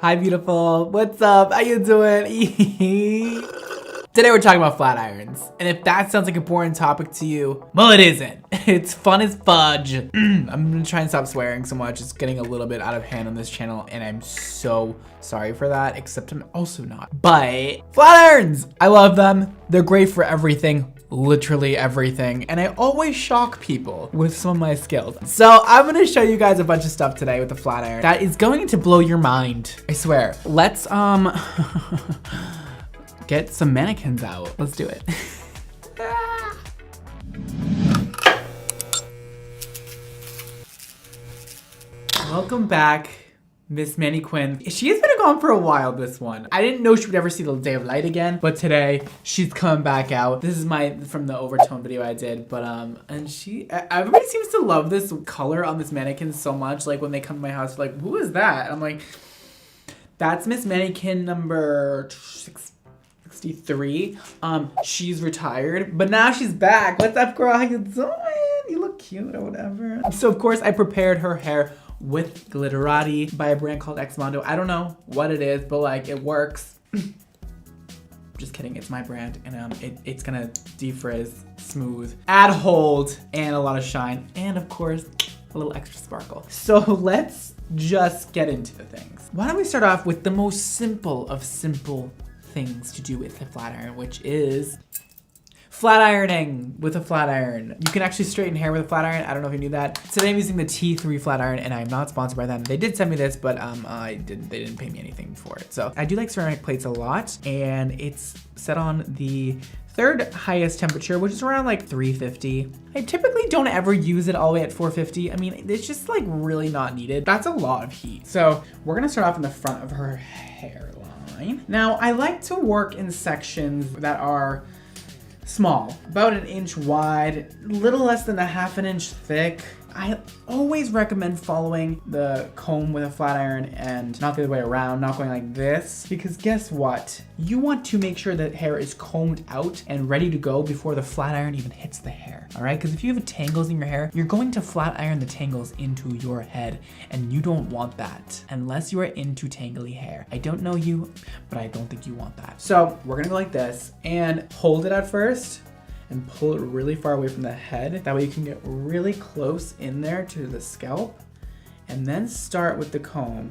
Hi, beautiful. What's up? How you doing? Today we're talking about flat irons. And if that sounds like a boring topic to you, well, it isn't. It's fun as fudge. I'm gonna try and stop swearing so much. It's getting a little bit out of hand on this channel, and I'm so sorry for that, except I'm also not. But flat irons, I love them. They're great for everything. Literally everything, and I always shock people with some of my skills. So I'm gonna show you guys a bunch of stuff today with the flat iron that is going to blow your mind, I swear. Let's get some mannequins out. Let's do it. Welcome back, Miss Mannequin. She has been gone for a while, this one. I didn't know she would ever see the day of light again, but today she's coming back out. This is from the overtone video I did, but and everybody seems to love this color on this mannequin so much. Like when they come to my house, like, who is that? And I'm like, that's Miss Mannequin number 63. She's retired, but now she's back. What's up, girl? How you doing? You look cute or whatever. So of course I prepared her hair with glitterati by a brand called Xmondo. I don't know what it is, but like it works. Just kidding, it's my brand, and it's gonna defrizz, smooth, add hold, and a lot of shine, and of course, a little extra sparkle. So let's just get into the things. Why don't we start off with the most simple of simple things to do with a flat iron, which is flat ironing with a flat iron. You can actually straighten hair with a flat iron. I don't know if you knew that. Today I'm using the T3 flat iron, and I'm not sponsored by them. They did send me this, but they didn't pay me anything for it. So I do like ceramic plates a lot, and it's set on the third highest temperature, which is around like 350. I typically don't ever use it all the way at 450. I mean, it's just like really not needed. That's a lot of heat. So we're gonna start off in the front of her hairline. Now, I like to work in sections that are small, about 1 inch wide, little less than 1/2 inch thick. I always recommend following the comb with a flat iron and not the other way around, not going like this, because guess what? You want to make sure that hair is combed out and ready to go before the flat iron even hits the hair, all right? Because if you have tangles in your hair, you're going to flat iron the tangles into your head, and you don't want that unless you are into tangly hair. I don't know you, but I don't think you want that. So we're gonna go like this and hold it at first, and pull it really far away from the head. That way you can get really close in there to the scalp, and then start with the comb.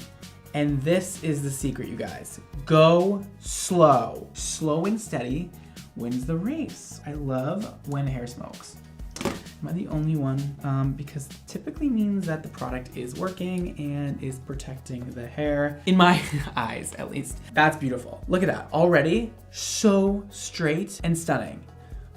And this is the secret, you guys. Go slow. Slow and steady wins the race. I love when hair smokes. Am I the only one? Because typically means that the product is working and is protecting the hair, in my eyes at least. That's beautiful. Look at that, already so straight and stunning.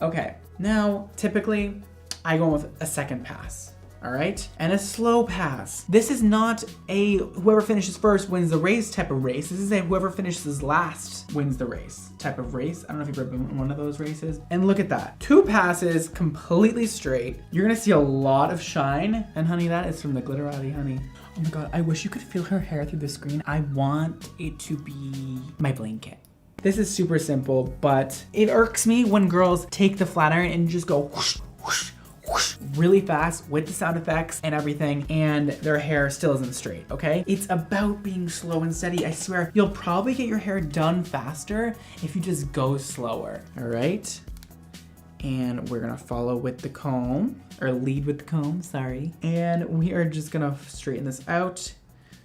Okay, now typically I go with a second pass, all right? And a slow pass. This is not a whoever finishes first wins the race type of race. This is a whoever finishes last wins the race type of race. I don't know if you've ever been in one of those races. And look at that, 2 passes completely straight. You're gonna see a lot of shine. And honey, that is from the glitterati, honey. Oh my God, I wish you could feel her hair through the screen. I want it to be my blanket. This is super simple, but it irks me when girls take the flat iron and just go whoosh, whoosh, whoosh, really fast with the sound effects and everything, and their hair still isn't straight, okay? It's about being slow and steady. I swear, you'll probably get your hair done faster if you just go slower, all right? And we're gonna follow with the comb, or lead with the comb, sorry. And we are just gonna straighten this out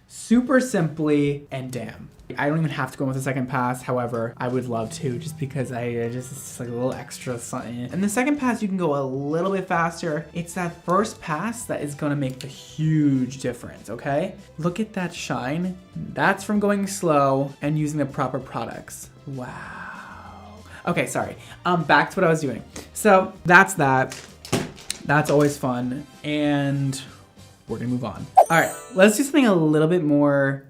super simply, and damn. I don't even have to go with a second pass. However, I would love to, just because it's like a little extra something. And the second pass, you can go a little bit faster. It's that first pass that is gonna make the huge difference, okay? Look at that shine. That's from going slow and using the proper products. Wow. Okay, sorry. Back to what I was doing. So that's that. That's always fun. And we're gonna move on. All right, let's do something a little bit more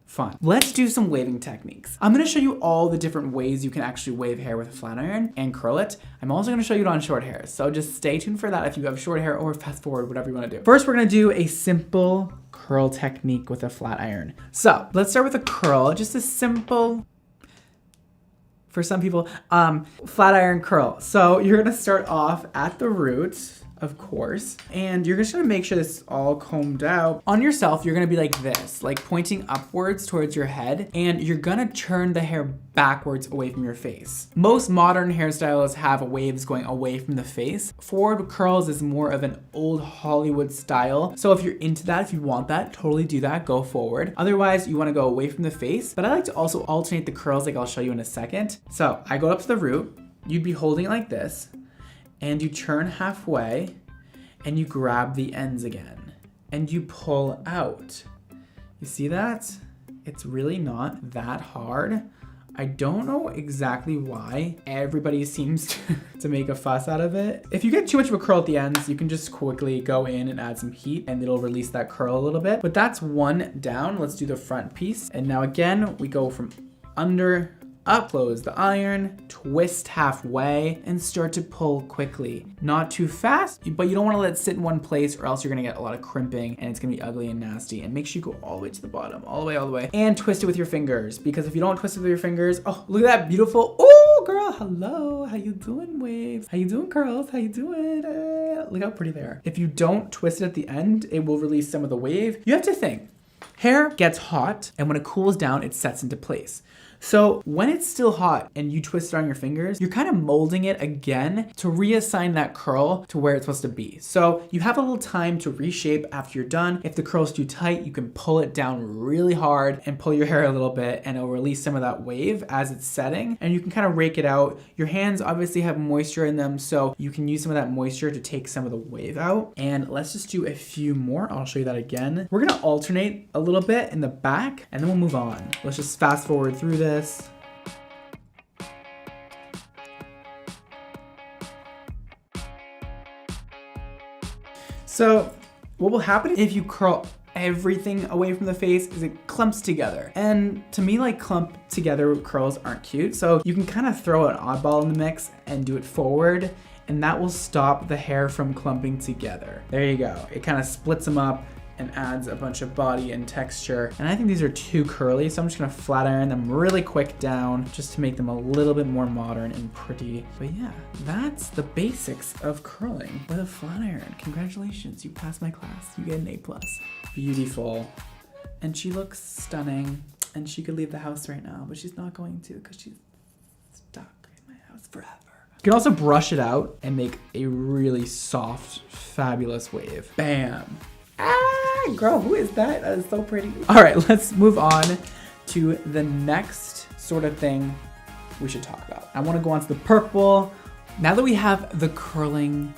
fun. Let's do some waving techniques. I'm gonna show you all the different ways you can actually wave hair with a flat iron and curl it. I'm also gonna show you it on short hair, so just stay tuned for that if you have short hair, or fast forward, whatever you wanna do. First, we're gonna do a simple curl technique with a flat iron. So let's start with a curl, just a simple, for some people, flat iron curl. So you're gonna start off at the root of course. And you're just gonna make sure this is all combed out. On yourself, you're gonna be like this, like pointing upwards towards your head, and you're gonna turn the hair backwards away from your face. Most modern hairstylists have waves going away from the face. Forward curls is more of an old Hollywood style. So if you're into that, if you want that, totally do that, go forward. Otherwise, you wanna go away from the face, but I like to also alternate the curls like I'll show you in a second. So I go up to the root, you'd be holding it like this, and you turn halfway, and you grab the ends again, and you pull out. You see that? It's really not that hard. I don't know exactly why everybody seems to make a fuss out of it. If you get too much of a curl at the ends, you can just quickly go in and add some heat and it'll release that curl a little bit. But that's one down. Let's do the front piece. And now again, we go from under, up, close the iron, twist halfway, and start to pull quickly. Not too fast, but you don't want to let it sit in one place or else you're gonna get a lot of crimping and it's gonna be ugly and nasty. And make sure you go all the way to the bottom, all the way. And twist it with your fingers, because if you don't twist it with your fingers, oh, look at that beautiful, oh girl, hello, how you doing, waves? How you doing, curls? How you doing? Look how pretty they are. If you don't twist it at the end, it will release some of the wave. You have to think, hair gets hot, and when it cools down, it sets into place. So when it's still hot and you twist it on your fingers, you're kind of molding it again to reassign that curl to where it's supposed to be. So you have a little time to reshape after you're done. If the curl's too tight, you can pull it down really hard and pull your hair a little bit, and it'll release some of that wave as it's setting, and you can kind of rake it out. Your hands obviously have moisture in them, so you can use some of that moisture to take some of the wave out. And let's just do a few more. I'll show you that again. We're gonna alternate a little bit in the back and then we'll move on. Let's just fast forward through this. So what will happen if you curl everything away from the face is it clumps together. And to me, like, clump together curls aren't cute. So you can kind of throw an oddball in the mix and do it forward, and that will stop the hair from clumping together. There you go. It kind of splits them up and adds a bunch of body and texture. And I think these are too curly, so I'm just gonna flat iron them really quick down just to make them a little bit more modern and pretty. But yeah, that's the basics of curling with a flat iron. Congratulations, you passed my class. You get an A+. Beautiful. And she looks stunning, and she could leave the house right now, but she's not going to because she's stuck in my house forever. You can also brush it out and make a really soft, fabulous wave. Bam. Ah, girl, who is that? That is so pretty. All right, let's move on to the next sort of thing we should talk about. I want to go on to the purple. Now that we have the curling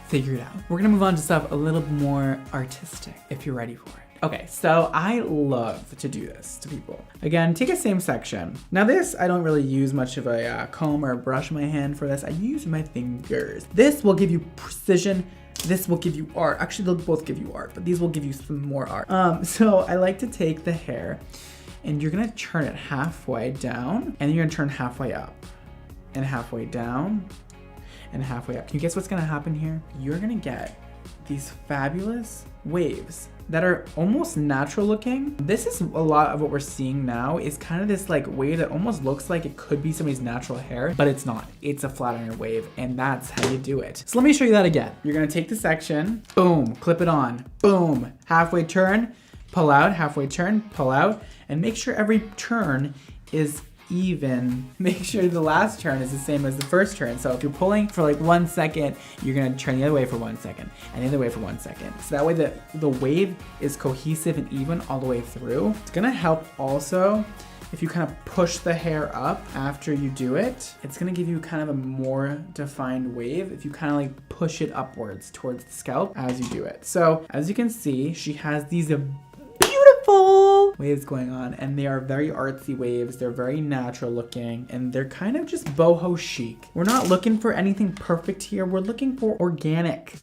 figured out, we're gonna move on to stuff a little more artistic, if you're ready for it. Okay, so I love to do this to people. Again, take a same section. Now this, I don't really use much of a comb or a brush in my hand for this. I use my fingers. This will give you precision. This will give you art. Actually, they'll both give you art, but these will give you some more art. So I like to take the hair and you're gonna turn it halfway down, and then you're gonna turn halfway up and halfway down and halfway up. Can you guess what's gonna happen here? You're gonna get these fabulous waves that are almost natural looking. This is a lot of what we're seeing now, is kind of this like wave that almost looks like it could be somebody's natural hair, but it's not. It's a flat iron wave, and that's how you do it. So let me show you that again. You're gonna take the section, boom, clip it on, boom, halfway turn, pull out, halfway turn, pull out, and make sure every turn is even. Make sure the last turn is the same as the first turn. So if you're pulling for like 1 second, you're gonna turn the other way for 1 second and the other way for 1 second. So that way the wave is cohesive and even all the way through. It's gonna help also if you kind of push the hair up after you do it. It's gonna give you kind of a more defined wave if you kind of like push it upwards towards the scalp as you do it. So as you can see, she has these waves going on, and they are very artsy waves. They're very natural looking, and they're kind of just boho chic. We're not looking for anything perfect here. We're looking for organic.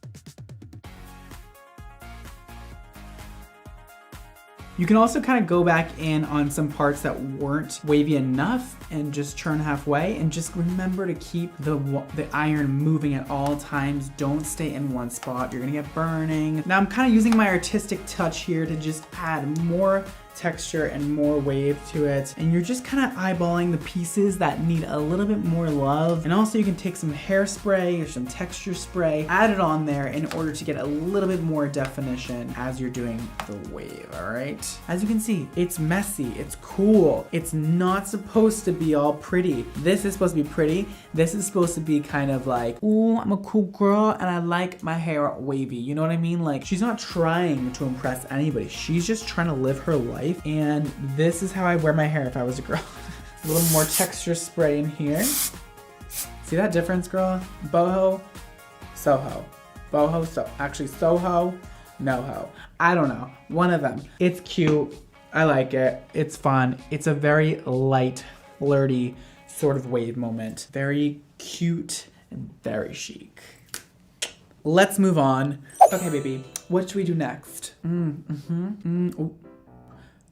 You can also kind of go back in on some parts that weren't wavy enough and just turn halfway, and just remember to keep the iron moving at all times. Don't stay in one spot. You're gonna get burning. Now I'm kind of using my artistic touch here to just add more texture and more wave to it. And you're just kind of eyeballing the pieces that need a little bit more love. And also you can take some hairspray or some texture spray, add it on there in order to get a little bit more definition as you're doing the wave, all right? As you can see, it's messy, it's cool. It's not supposed to be all pretty. This is supposed to be pretty. This is supposed to be kind of like, ooh, I'm a cool girl and I like my hair wavy. You know what I mean? Like, she's not trying to impress anybody. She's just trying to live her life. And this is how I wear my hair if I was a girl. A little more texture spray in here. See that difference, girl? Boho, Soho. Boho, so actually Soho, NoHo. I don't know. One of them. It's cute. I like it. It's fun. It's a very light, flirty sort of wave moment. Very cute and very chic. Let's move on. Okay, baby. What should we do next? Ooh.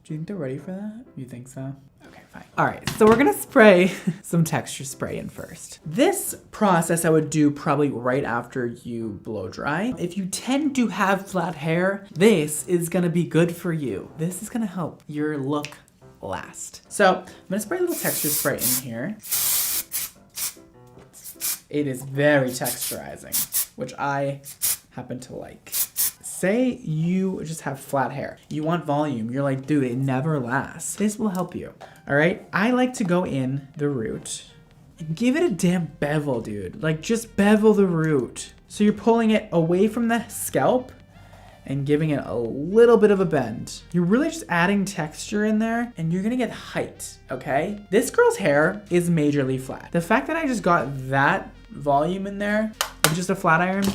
Do you think they're ready for that? You think so? Okay, fine. All right, so we're gonna spray some texture spray in first. This process I would do probably right after you blow dry. If you tend to have flat hair, this is gonna be good for you. This is gonna help your look last. So I'm gonna spray a little texture spray in here. It is very texturizing, which I happen to like. Say you just have flat hair. You want volume. You're like, dude, it never lasts. This will help you, all right? I like to go in the root and give it a damn bevel, dude. Like, just bevel the root. So you're pulling it away from the scalp and giving it a little bit of a bend. You're really just adding texture in there and you're gonna get height, okay? This girl's hair is majorly flat. The fact that I just got that volume in there with just a flat iron,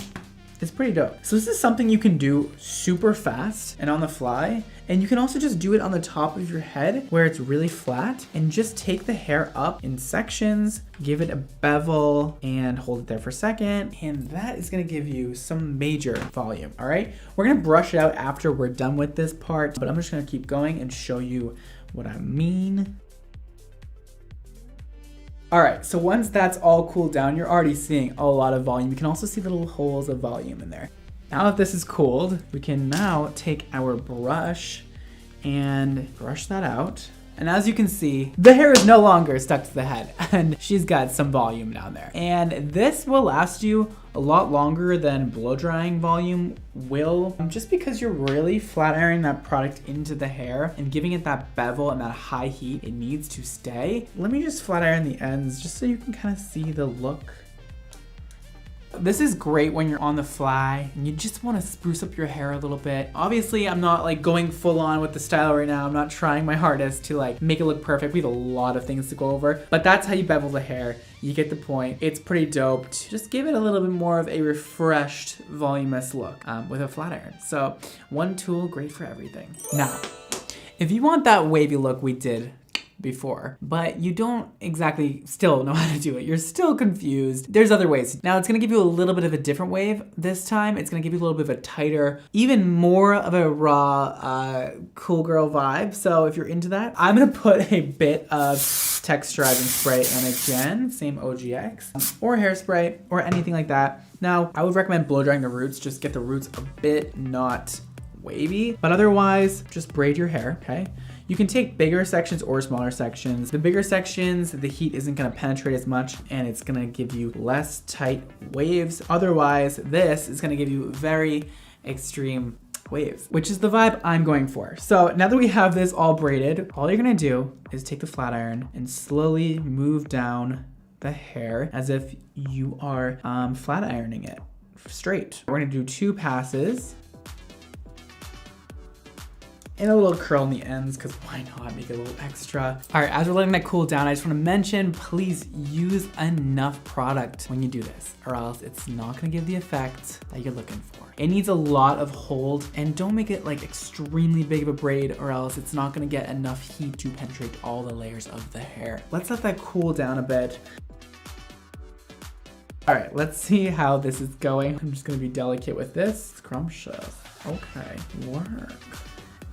it's pretty dope. So this is something you can do super fast and on the fly. And you can also just do it on the top of your head where it's really flat and just take the hair up in sections, give it a bevel and hold it there for a second. And that is gonna give you some major volume, all right? We're gonna brush it out after we're done with this part, but I'm just gonna keep going and show you what I mean. All right, so once that's all cooled down, you're already seeing a lot of volume. You can also see the little holes of volume in there. Now that this is cooled, we can now take our brush and brush that out. And as you can see, the hair is no longer stuck to the head and she's got some volume down there. And this will last you a lot longer than blow drying volume will, just because you're really flat ironing that product into the hair and giving it that bevel and that high heat it needs to stay. Let me just flat iron the ends just so you can kind of see the look. This is great when you're on the fly and you just want to spruce up your hair a little bit. Obviously, I'm not like going full on with the style right now. I'm not trying my hardest to like make it look perfect. We have a lot of things to go over, but that's how you bevel the hair. You get the point. It's pretty dope to just give it a little bit more of a refreshed, voluminous look with a flat iron. So one tool, great for everything. Now, if you want that wavy look we did before, but you don't exactly still know how to do it. You're still confused. There's other ways. Now it's gonna give you a little bit of a different wave this time. It's gonna give you a little bit of a tighter, even more of a raw, cool girl vibe. So if you're into that, I'm gonna put a bit of texturizing spray in again, same OGX, or hairspray, or anything like that. Now, I would recommend blow drying the roots. Just get the roots a bit not wavy, but otherwise, just braid your hair, okay? You can take bigger sections or smaller sections. The bigger sections, the heat isn't gonna penetrate as much and it's gonna give you less tight waves. Otherwise, this is gonna give you very extreme waves, which is the vibe I'm going for. So now that we have this all braided, all you're gonna do is take the flat iron and slowly move down the hair as if you are flat ironing it straight. We're gonna do 2 passes. And a little curl in the ends, because why not make it a little extra. All right, as we're letting that cool down, I just want to mention, please use enough product when you do this, or else it's not gonna give the effect that you're looking for. It needs a lot of hold, and don't make it like extremely big of a braid, or else it's not gonna get enough heat to penetrate all the layers of the hair. Let's let that cool down a bit. All right, let's see how this is going. I'm just gonna be delicate with this. Scrumptious. Okay, work.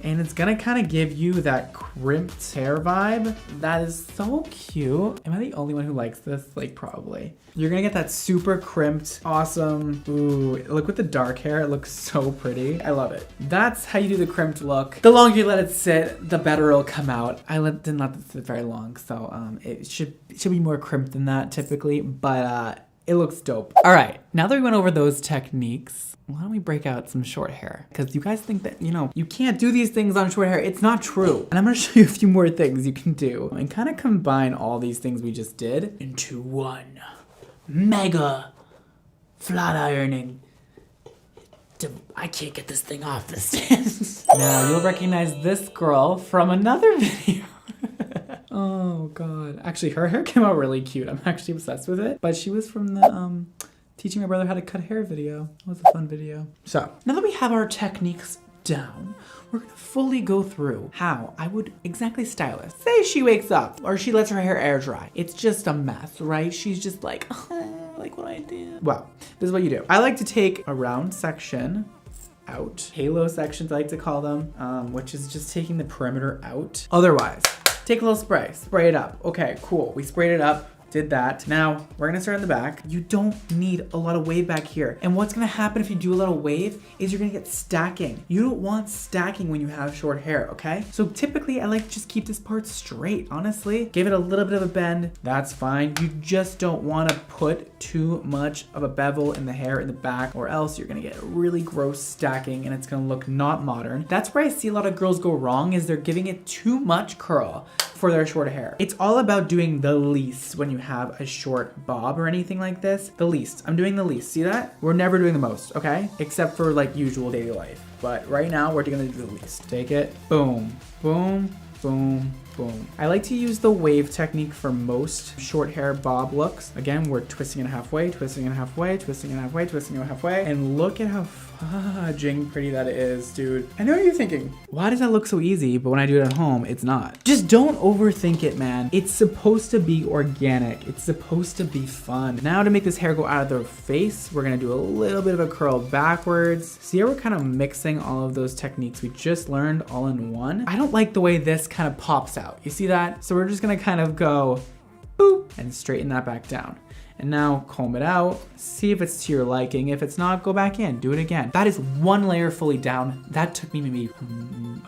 And it's gonna kind of give you that crimped hair vibe. That is so cute. Am I the only one who likes this? Like, probably. You're gonna get that super crimped, awesome, ooh, look with the dark hair, it looks so pretty. I love it. That's how you do the crimped look. The longer you let it sit, the better it'll come out. I didn't let it sit very long, so it should be more crimped than that typically, but it looks dope. All right, now that we went over those techniques, why don't we break out some short hair? Because you guys think that, you know, you can't do these things on short hair. It's not true. And I'm gonna show you a few more things you can do and kind of combine all these things we just did into one mega flat ironing. I can't get this thing off the stand. Now you'll recognize this girl from another video. Oh God. Actually, her hair came out really cute. I'm actually obsessed with it. But she was from the teaching my brother how to cut hair video. It was a fun video. So now that we have our techniques down, we're gonna fully go through how I would exactly style this. Say she wakes up or she lets her hair air dry. It's just a mess, right? She's just like, oh, like what I did. Well, this is what you do. I like to take a round section out. Halo sections, I like to call them, which is just taking the perimeter out. Otherwise, take a little spray it up. Okay, cool. We sprayed it up. Did that. Now we're gonna start in the back. You don't need a lot of wave back here. And what's gonna happen if you do a lot of wave is you're gonna get stacking. You don't want stacking when you have short hair, okay? So typically I like to just keep this part straight, honestly. Give it a little bit of a bend, that's fine. You just don't wanna put too much of a bevel in the hair in the back or else you're gonna get really gross stacking and it's gonna look not modern. That's where I see a lot of girls go wrong is they're giving it too much curl for their short hair. It's all about doing the least when you have a short bob or anything like this. The least. I'm doing the least. See that? We're never doing the most, okay? Except for like usual daily life. But right now we're gonna do the least. Take it. Boom. Boom. Boom. Boom. I like to use the wave technique for most short hair bob looks. Again, we're twisting it halfway, twisting it halfway, twisting it halfway, twisting it halfway. And look at how fudging pretty that is, dude. I know what you're thinking. Why does that look so easy, but when I do it at home, it's not? Just don't overthink it, man. It's supposed to be organic. It's supposed to be fun. Now to make this hair go out of the face, we're gonna do a little bit of a curl backwards. See how we're kind of mixing all of those techniques we just learned all in one? I don't like the way this kind of pops out. You see that? So we're just gonna kind of go boop and straighten that back down. And now comb it out, see if it's to your liking. If it's not, go back in, do it again. That is one layer fully down. That took me maybe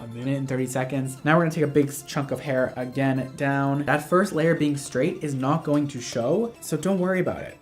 a minute and 30 seconds. Now we're gonna take a big chunk of hair again down. That first layer being straight is not going to show, so don't worry about it.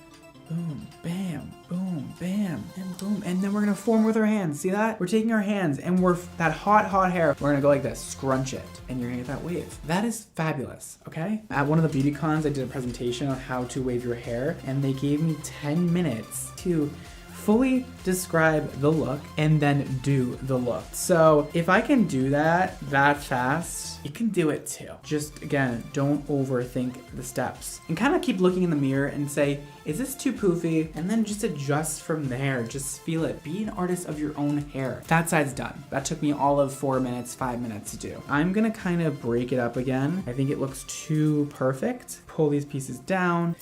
Boom, bam, boom, bam, and boom. And then we're gonna form with our hands. See that? We're taking our hands and that hot hair, we're gonna go like this, scrunch it, and you're gonna get that wave. That is fabulous, okay? At one of the beauty cons, I did a presentation on how to wave your hair, and they gave me 10 minutes to fully describe the look and then do the look. So if I can do that fast, you can do it too. Just again, don't overthink the steps and kind of keep looking in the mirror and say, is this too poofy? And then just adjust from there. Just feel it. Be an artist of your own hair. That side's done. That took me all of 4 minutes, 5 minutes to do. I'm gonna kind of break it up again. I think it looks too perfect. Pull these pieces down.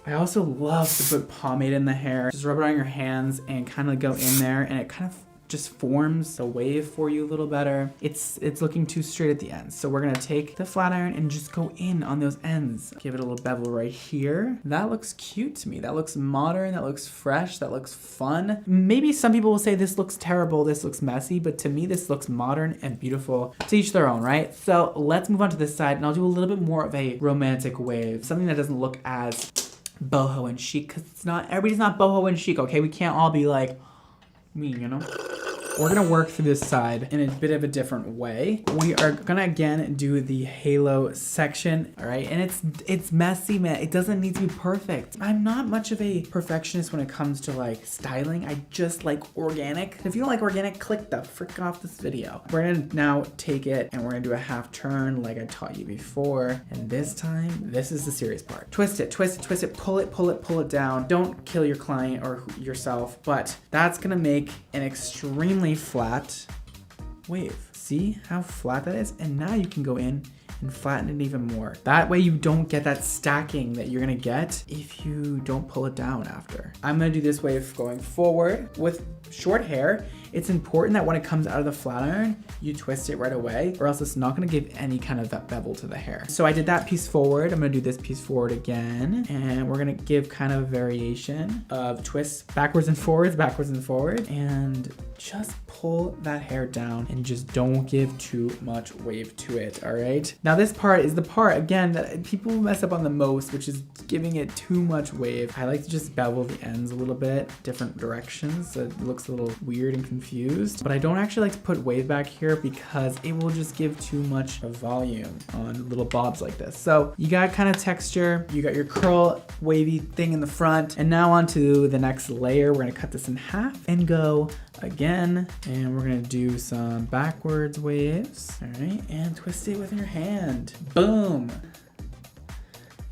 I also love to put pomade in the hair. Just rub it on your hands and kind of go in there, and it kind of just forms a wave for you a little better. It's looking too straight at the ends. So we're gonna take the flat iron and just go in on those ends. Give it a little bevel right here. That looks cute to me. That looks modern, that looks fresh, that looks fun. Maybe some people will say this looks terrible, this looks messy, but to me this looks modern and beautiful. To each their own, right? So let's move on to this side and I'll do a little bit more of a romantic wave. Something that doesn't look as boho and chic, because everybody's not boho and chic, okay? We can't all be like me, you know? We're gonna work through this side in a bit of a different way. We are gonna again do the halo section, all right? And it's messy, man. It doesn't need to be perfect. I'm not much of a perfectionist when it comes to like styling. I just like organic. If you don't like organic, click the frick off this video. We're gonna now take it and we're gonna do a half turn like I taught you before. And this time, this is the serious part. Twist it, twist it, twist it, pull it, pull it, pull it down. Don't kill your client or yourself, but that's gonna make an extremely flat wave. See how flat that is? And now you can go in and flatten it even more. That way you don't get that stacking that you're gonna get if you don't pull it down after. I'm gonna do this wave going forward with short hair. it's important that when it comes out of the flat iron, you twist it right away, or else it's not gonna give any kind of that bevel to the hair. So I did that piece forward. I'm gonna do this piece forward again, and we're gonna give kind of a variation of twists backwards and forward, and just pull that hair down and just don't give too much wave to it, all right? Now this part is the part, again, that people mess up on the most, which is giving it too much wave. I like to just bevel the ends a little bit, different directions, so it looks a little weird and confused. But I don't actually like to put wave back here because it will just give too much volume on little bobs like this. So you got kind of texture, you got your curl wavy thing in the front, and now onto the next layer. We're gonna cut this in half and go again, and we're gonna do some backwards waves, all right, and twist it with your hand. Boom.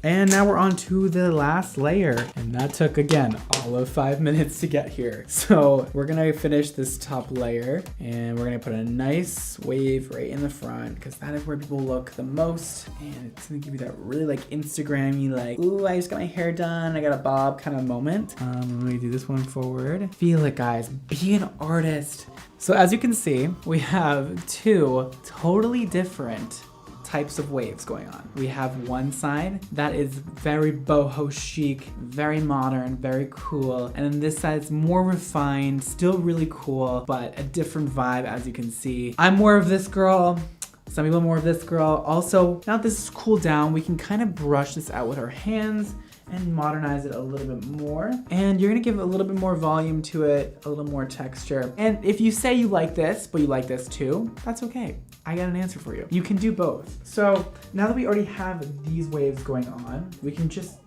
And now we're on to the last layer, and that took, again, all of 5 minutes to get here. So we're gonna finish this top layer, and we're gonna put a nice wave right in the front, because that is where people look the most, and it's gonna give you that really like Instagram-y, like, ooh, I just got my hair done, I got a bob kind of moment. Let me do this one forward. Feel it, guys, be an artist. So as you can see, we have two totally different types of waves going on. We have one side that is very boho chic, very modern, very cool. And then this side is more refined, still really cool, but a different vibe, as you can see. I'm more of this girl. Some people are more of this girl. Also, now that this is cooled down, we can kind of brush this out with our hands and modernize it a little bit more. And you're gonna give a little bit more volume to it, a little more texture. And if you say you like this, but you like this too, that's okay. I got an answer for you. You can do both. So now that we already have these waves going on, we can just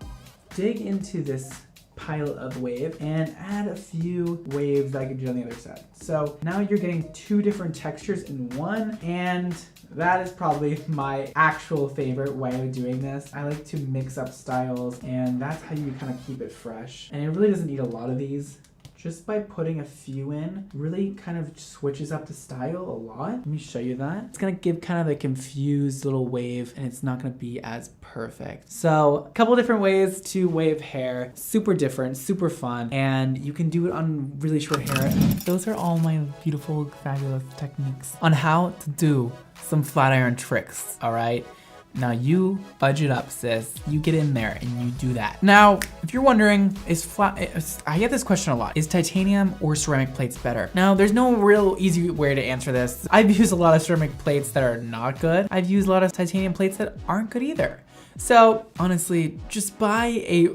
dig into this pile of wave and add a few waves that I can do on the other side. So now you're getting two different textures in one, and that is probably my actual favorite way of doing this. I like to mix up styles, and that's how you kind of keep it fresh. And it really doesn't need a lot of these. Just by putting a few in, really kind of switches up the style a lot. Let me show you that. It's gonna give kind of a confused little wave, and it's not gonna be as perfect. So a couple different ways to wave hair, super different, super fun, and you can do it on really short hair. Those are all my beautiful, fabulous techniques on how to do some flat iron tricks, all right? Now you budget up, sis. You get in there and you do that. Now, if you're wondering, I get this question a lot. Is titanium or ceramic plates better? Now, there's no real easy way to answer this. I've used a lot of ceramic plates that are not good. I've used a lot of titanium plates that aren't good either. So honestly, just buy a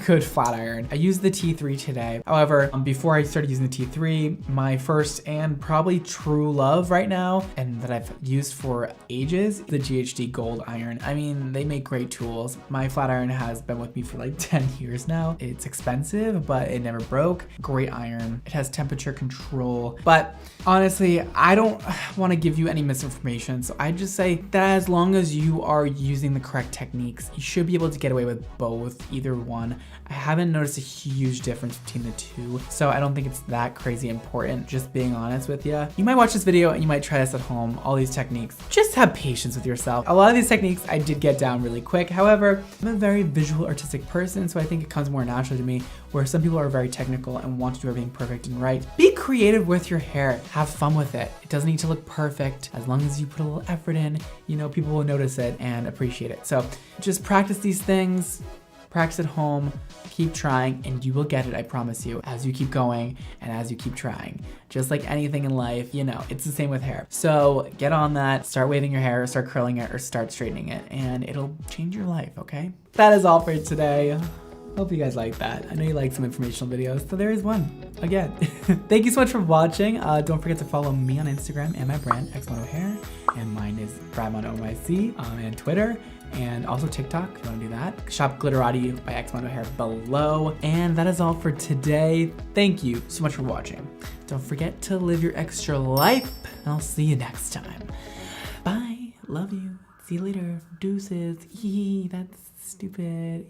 good flat iron. I used the T3 today. However, before I started using the T3, my first and probably true love right now, and that I've used for ages, the GHD Gold iron. I mean, they make great tools. My flat iron has been with me for like 10 years now. It's expensive, but it never broke. Great iron. It has temperature control. But honestly, I don't want to give you any misinformation. So I just say that as long as you are using the correct technique, you should be able to get away with both, either one. I haven't noticed a huge difference between the two, so I don't think it's that crazy important, just being honest with you. You might watch this video and you might try this at home, all these techniques. Just have patience with yourself. A lot of these techniques I did get down really quick. However, I'm a very visual, artistic person, so I think it comes more naturally to me, where some people are very technical and want to do everything perfect and right. Be creative with your hair. Have fun with it. It doesn't need to look perfect. As long as you put a little effort in, you know, people will notice it and appreciate it. So just practice these things, practice at home, keep trying, and you will get it, I promise you, as you keep going and as you keep trying. Just like anything in life, you know, it's the same with hair. So get on that, start waving your hair, start curling it, or start straightening it, and it'll change your life, okay? That is all for today. Hope you guys like that. I know you like some informational videos, so there is one, again. Thank you so much for watching. Don't forget to follow me on Instagram and my brand, Xmono Hair, and mine is BradmonOYC and Twitter, and also TikTok if you want to do that. Shop Glitterati by Xmono Hair below. And that is all for today. Thank you so much for watching. Don't forget to live your extra life, and I'll see you next time. Bye. Love you. See you later. Deuces. That's stupid.